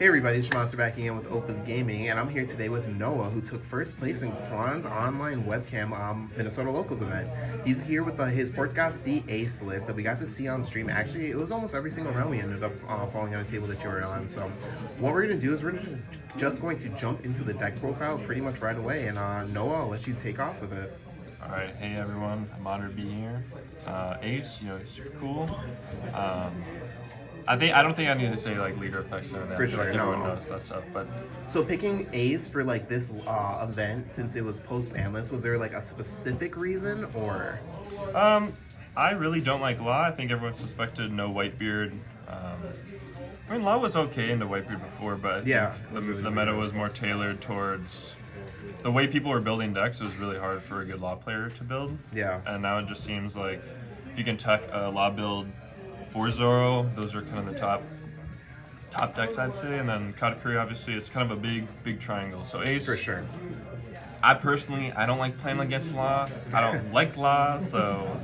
Hey everybody, it's Monster back again with Opus Gaming, and I'm here today with Noah, who took first place in Quan's online webcam Minnesota Locals event. He's here with his podcast D Ace list that we got to see on stream. Actually, it was almost every single round we ended up falling on a table that you were on. So what we're going to do is we're just going to jump into the deck profile pretty much right away, and Noah, I'll let you take off with it. All right, hey everyone, I'm honored to be here. Ace, super cool. I don't think I need to say like leader effects or that. For sure, like, everyone knows that stuff. But so picking Ace for like this event, since it was post ban list, was there like a specific reason or? I really don't like Law. I think everyone suspected no Whitebeard. I mean, Law was okay into Whitebeard before, but I think the meta was more tailored towards the way people were building decks. It was really hard for a good Law player to build. Yeah. And now it just seems like if you can tech a Law build for Zoro, those are kind of the top decks, I'd say, and then Katakuri, obviously, it's kind of a big triangle. So Ace, for sure. I don't like playing against Law. I don't like Law, so.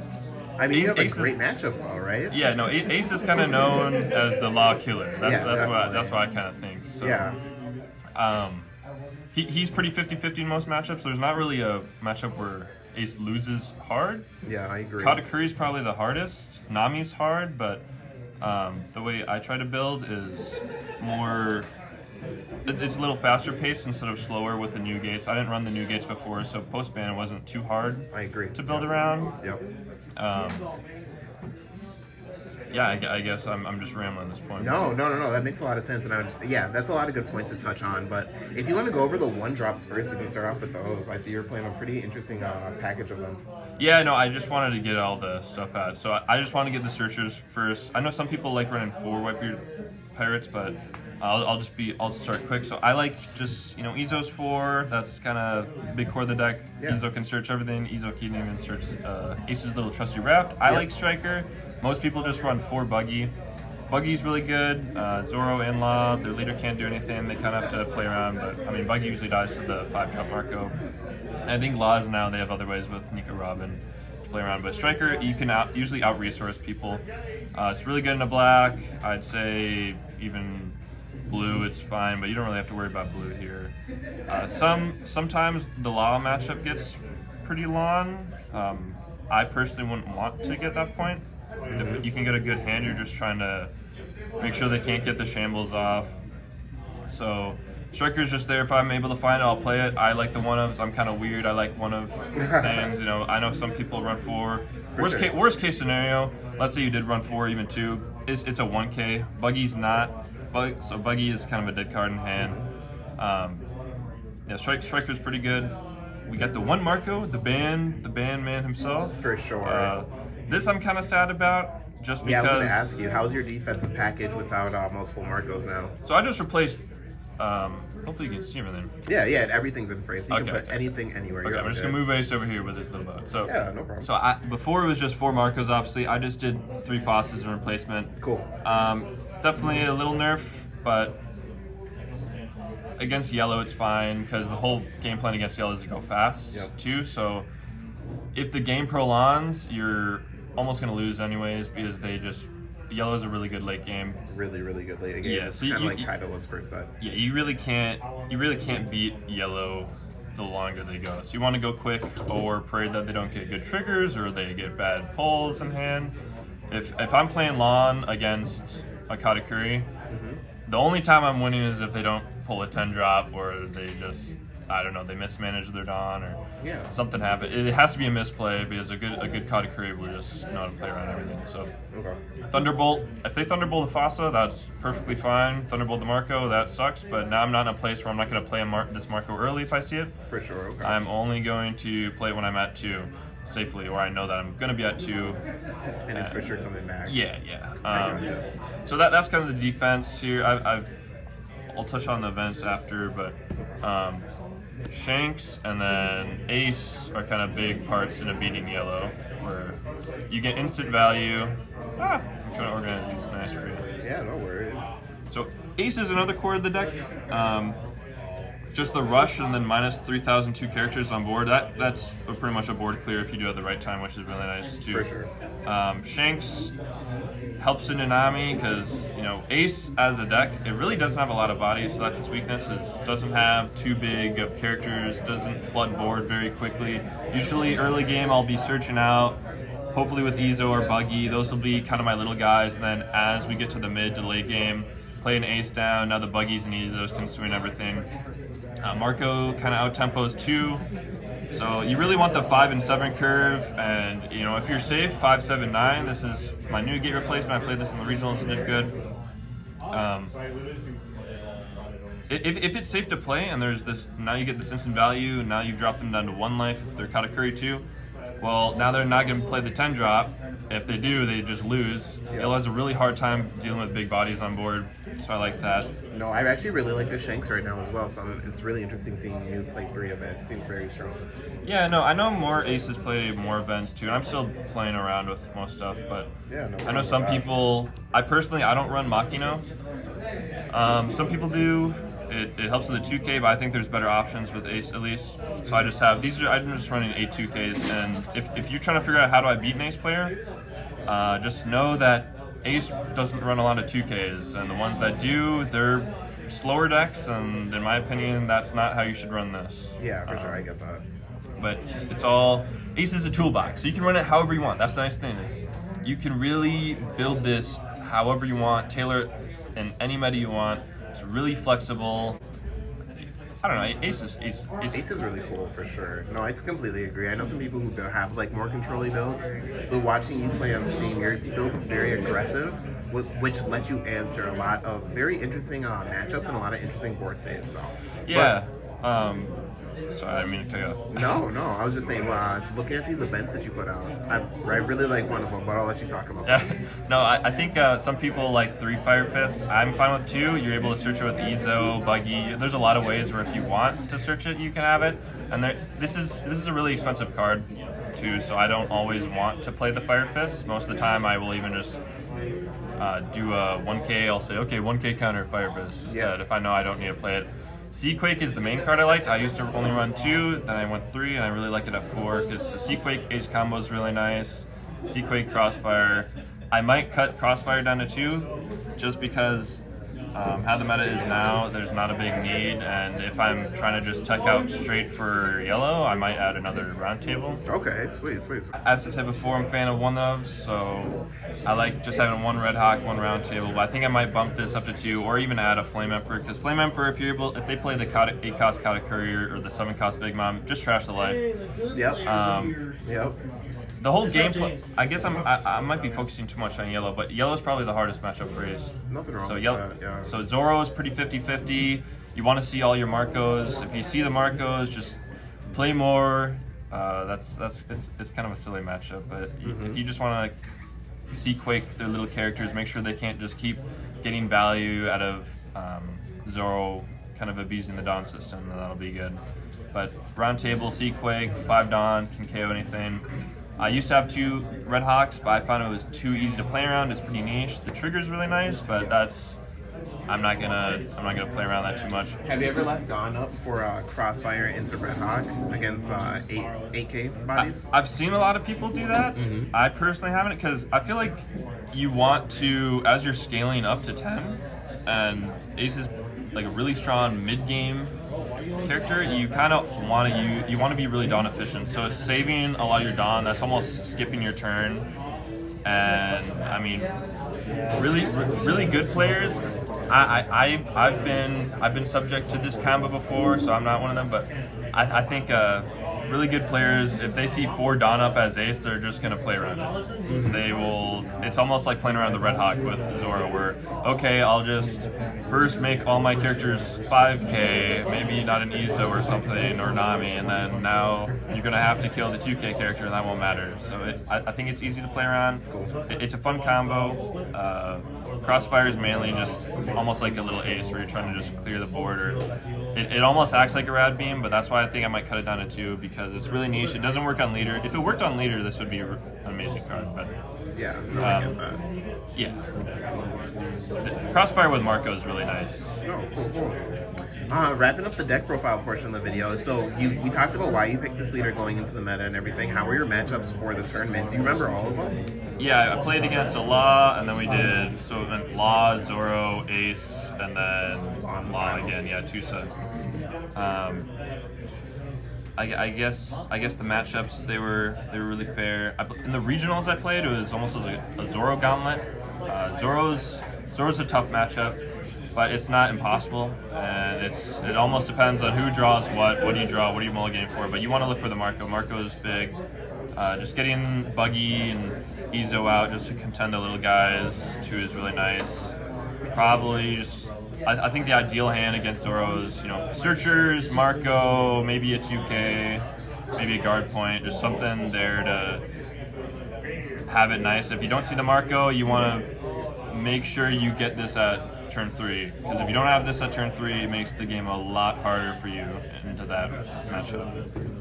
I mean, you have a Ace great matchup, though, right? Yeah, no, Ace is kind of known as the Law killer. That's what I kind of think. So, yeah. He's pretty 50-50 in most matchups. There's not really a matchup where Ace loses hard. Yeah, I agree. Katakuri's probably the hardest. Nami's hard, but the way I try to build is more. It's a little faster paced instead of slower with the new gates. I didn't run the new gates before, so post ban it wasn't too hard. I agree. To build around. Yep. Yeah, I guess I'm just rambling at this point. No. That makes a lot of sense, and that's a lot of good points to touch on. But if you want to go over the one drops first, we can start off with those. I see you're playing a pretty interesting package of them. Yeah, no, I just wanted to get all the stuff out. So I just want to get the searchers first. I know some people like running 4 Whitebeard pirates, but I'll start quick. So I like just Izo's 4. That's kind of big core of the deck. Yeah. Izo can search everything. Izo can even search Ace's little trusty raft. I like Striker. Most people just run 4 Buggy. Buggy's really good. Zoro and Law, their leader can't do anything. They kind of have to play around, but I mean, Buggy usually dies to the 5-drop Marco. And I think Laws now, they have other ways with Nico Robin to play around. But Striker, you can usually out-resource people. It's really good in the black. I'd say even blue, it's fine, but you don't really have to worry about blue here. Sometimes the Law matchup gets pretty long. I personally wouldn't want to get that point. If you can get a good hand, you're just trying to make sure they can't get the shambles off. So Striker's just there. If I'm able to find it, I'll play it. I like the one-ofs. I'm kind of weird. I like one-of things. I know some people run 4. Worst case scenario, let's say you did run 4, even 2. It's a 1K. Buggy's not. So Buggy is kind of a dead card in hand. Striker's pretty good. We got the one Marco, the band man himself. For sure. This I'm kind of sad about, just because. Yeah, I was going to ask you, how's your defensive package without multiple Marcos now? So I just replaced. Hopefully you can see everything. Yeah, everything's in frame, so you can put anything anywhere. Okay, I'm just gonna move Ace over here with this little boat. So yeah, no problem. So before it was just 4 Marcos. Obviously, I just did 3 Fosses in replacement. Cool. Definitely a little nerf, but against yellow it's fine because the whole game plan against yellow is to go fast too. So if the game prolongs, you're almost gonna lose anyways because yellow is a really good late game. Really good late game. Yeah, so kind of like Kaido was first set. Yeah, you really can't beat yellow the longer they go. So you want to go quick or pray that they don't get good triggers or they get bad pulls in hand. If I'm playing lawn against a Katakuri, the only time I'm winning is if they don't pull a 10 drop or they just, I don't know, they mismanage their Dawn or something happen. It has to be a misplay because a good Katakuri will just know how to play around everything. So Thunderbolt, if they Thunderbolt the Fossa, that's perfectly fine. Thunderbolt the Marco, that sucks, but now I'm not in a place where I'm not going to play this Marco early if I see it. For sure, okay. I'm only going to play it when I'm at 2 safely, or I know that I'm going to be at 2. And it's for sure coming back. Yeah. So that's kind of the defense here. I'll touch on the events after, but Shanks and then Ace are kind of big parts in a beating yellow, where you get instant value. I'm trying to organize these nice for you. Yeah, no worries. So Ace is another core of the deck. Just the rush and then minus 3,002 characters on board. That's pretty much a board clear if you do it at the right time, which is really nice too. For sure. Shanks helps into Nami because, you know, Ace as a deck, it really doesn't have a lot of bodies, so that's its weakness. It doesn't have too big of characters, doesn't flood board very quickly. Usually early game I'll be searching out, hopefully with Izo or Buggy. Those will be kind of my little guys, and then as we get to the mid to late game, play an Ace down. Now the Buggies and Izos can swing everything. Marco kind of out-tempos too. So you really want the 5 and 7 curve, and you know, if you're safe, 5, 7, 9. This is my new gate replacement. I played this in the regionals and did good. If it's safe to play and there's this, now you get this instant value, and now you've dropped them down to 1 life if they're Katakuri 2. Well, now they're not going to play the 10 drop. If they do, they just lose. Yellow has a really hard time dealing with big bodies on board, so I like that. No, I actually really like the Shanks right now as well, so it's really interesting seeing you play 3 of it. It seems very strong. Yeah, no, I know more aces play more events too, and I'm still playing around with most stuff, but yeah, no, I know some people, I don't run Makino. Some people do. It helps with the 2K, but I think there's better options with Ace at least. So I just have, I'm just running 8 2Ks, and if you're trying to figure out how do I beat an Ace player, just know that Ace doesn't run a lot of 2Ks, and the ones that do, they're slower decks, and in my opinion, that's not how you should run this. Yeah, for sure, I get that. But it's all, Ace is a toolbox, so you can run it however you want. That's the nice thing is, you can really build this however you want, tailor it in any meta you want. It's really flexible. I don't know, Ace is really cool for sure. No, I completely agree. I know some people who have like more control-y builds, but watching you play on stream, your build is very aggressive, which lets you answer a lot of very interesting matchups and a lot of interesting board states. So yeah. Sorry, I didn't mean to cut you off. No, I was just saying, looking at these events that you put out, I really like one of them, but I'll let you talk about that. No, I think some people like 3 Fire Fists. I'm fine with 2. You're able to search it with Izo, Buggy. There's a lot of ways where if you want to search it, you can have it. And this is a really expensive card too, so I don't always want to play the Fire Fist. Most of the time, I will even just do a 1K. I'll say, okay, 1K counter Fire Fist instead if I know I don't need to play it. Seaquake is the main card I liked. I used to only run 2, then I went 3, and I really like it at 4 because the Seaquake Ace combo is really nice. Seaquake Crossfire. I might cut Crossfire down to 2 just because how the meta is now, there's not a big need, and if I'm trying to just tech out straight for yellow, I might add another round table. Okay, sweet. As I said before, I'm a fan of 1-ofs, so I like just having 1 Red Hawk, 1 round table, but I think I might bump this up to 2, or even add a Flame Emperor, because Flame Emperor, if they play the 8-cost Katakuri or the 7-cost Big Mom, just trash the life. Yep. The whole gameplay, I guess I might be focusing too much on yellow, but yellow is probably the hardest matchup for Ace. Nothing wrong with that, yeah. So Zoro is pretty 50-50. You want to see all your Marcos. If you see the Marcos, just play more. It's kind of a silly matchup, but if you just want to see Quake their little characters, make sure they can't just keep getting value out of Zoro kind of abusing the Dawn system, and that'll be good. But round table, Quake, 5 Dawn, can KO anything. I used to have 2 Red Hawks, but I found it was too easy to play around. It's pretty niche. The trigger's really nice, but I'm not gonna play around that too much. Have you ever left Dawn up for Crossfire into Red Hawk against 8K bodies? I've seen a lot of people do that. I personally haven't, because I feel like you want to, as you're scaling up to 10, and Ace is like a really strong mid-game character, you kind of want to be really Dawn efficient. So saving a lot of your Dawn, that's almost skipping your turn. And I mean, really good players. I've been subject to this combo before, so I'm not one of them. But I think really good players, if they see 4 Dawn up as Ace, they're just gonna play around it. They will. It's almost like playing around the Red Hawk with Zoro, where okay, I'll just first make all my characters 5K, maybe not an Izo or something, or Nami, and then now you're gonna have to kill the 2K character, and that won't matter. So I think it's easy to play around. It's a fun combo. Crossfire is mainly just almost like a little Ace, where you're trying to just clear the board. Or it almost acts like a Rad Beam, but that's why I think I might cut it down to 2, because it's really niche. It doesn't work on leader. If it worked on leader, this would be an amazing card. But Yeah, no, I get that. Yeah. Crossfire with Marco is really nice. Oh, cool. Wrapping up the deck profile portion of the video, so we talked about why you picked this leader going into the meta and everything. How were your matchups for the tournament? Do you remember all of them? Yeah, I played against a Law, and then we did, so it went Law, Zoro, Ace, and then Law again, yeah, Tusa. I guess the matchups, they were really fair. In the regionals I played, it was almost like a Zoro gauntlet. Zoro's a tough matchup, but it's not impossible, and it almost depends on who draws what do you draw, what are you mulliganing for, but you want to look for the Marco. Marco's big. Just getting Buggy and Izo out just to contend the little guys, too, is really nice. Probably just, I think the ideal hand against Zoro is, Searchers, Marco, maybe a 2K, maybe a guard point, just something there to have it nice. If you don't see the Marco, you want to make sure you get this at turn 3, because if you don't have this at turn 3, it makes the game a lot harder for you into that matchup.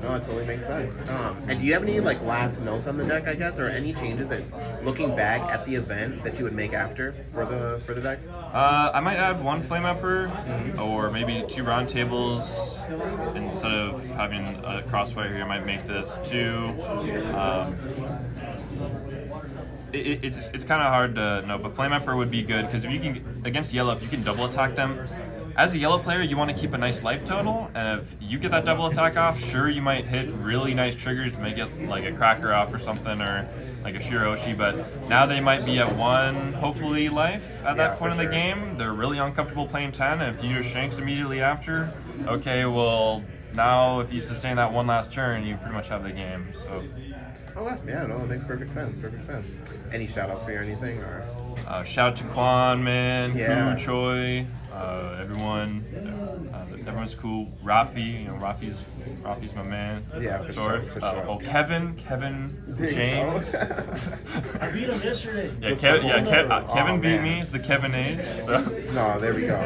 No, it totally makes sense. And do you have any last notes on the deck, I guess, or any changes that, looking back at the event, that you would make after for the deck? I might add 1 Flame Emperor, or maybe 2 round tables instead of having a crossfire here. I might make this 2. It's kind of hard to know, but Flame Emperor would be good because if you can against yellow, if you can double attack them. As a yellow player, you want to keep a nice life total, and if you get that double attack off, sure, you might hit really nice triggers to make it like a Cracker off or something, or like a Shiroshi, but now they might be at 1, hopefully, life at that point in the game. They're really uncomfortable playing 10, and if you just Shanks immediately after, okay, well, now if you sustain that 1 last turn, you pretty much have the game, so... Okay, yeah, no, that makes perfect sense, Any shoutouts for you or anything, or? Shout out to Quan, man, Yeah. Ku, Choi, everyone. Everyone's cool. Rafi, Rafi's my man. Yeah, for sure. Kevin James. I beat him yesterday. Kevin beat me. It's the Kevin age. So. No, there we go.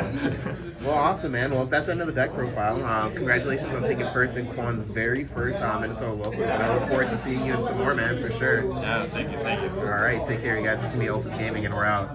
Well, awesome, man. Well, if that's the end of the deck profile, congratulations on taking first in Quan's very first Minnesota Locals. And I look forward to seeing you in some more, man, for sure. Yeah, thank you. All right, take care, you guys. This is me, Opus Gaming, and we're out.